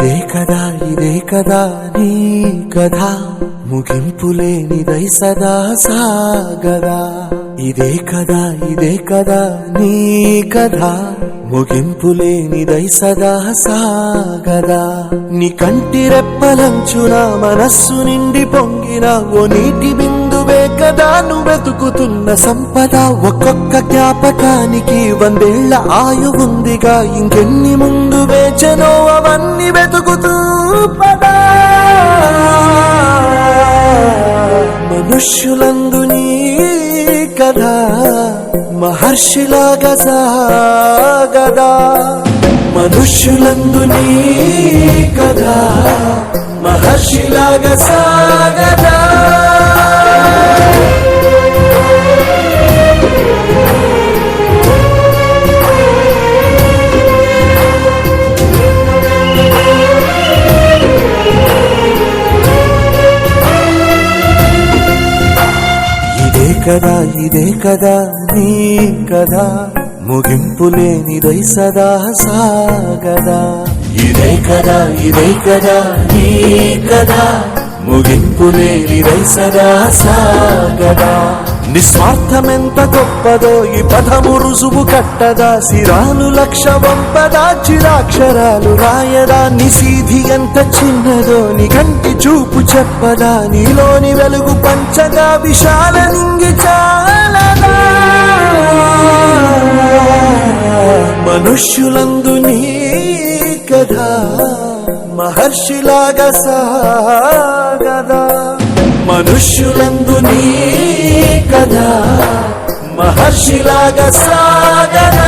ఇదే కదా నీ కథ ముగింపులేనిదై సదా సాగదా ఇదే కదా నీ కథ ముగింపులేనిదై సదా సాగదా నీ కంటి రెప్పలంచున మనస్సు నిండి పొంగిన ఓ నీటి బిందువే కదా నువ్వు వెతుకుతున్న సంపద ఒక్కొక్క జ్ఞాపకానికి 100 ఏళ్ల ఆయువుందిగా ఇంకెన్ని ముందు వేచనో అవన్నీ వెతుకుతూ పదా మనుష్యులందు నీ కథ మహర్షిలాగా సాగదా మనుష్యులందు నీ కథ మహర్షిలాగా సాగదా ఇదే కదా నీ కథ ముగింపులేనిదై సదా సాగదా ఇదే కదా నీ కథ ముగింపులేనిదై సదా సాగదా నిస్వార్థమెంత గొప్పదో ఈ పదము రుజువు కట్టదా సిరాలు లక్ష వంపదా చిరాక్షరాలు రాయదా నిశీధి ఎంత చిన్నదో నీ కంటి చూపు చెప్పదా నీలోని వెలుగు పంచగా విశాల నింగి చాలదా మనుష్యులందు నీ కథ మహర్షిలాగా సాగదా మనుష్యులందు నీ కథ మహర్షిలాగా సాగదా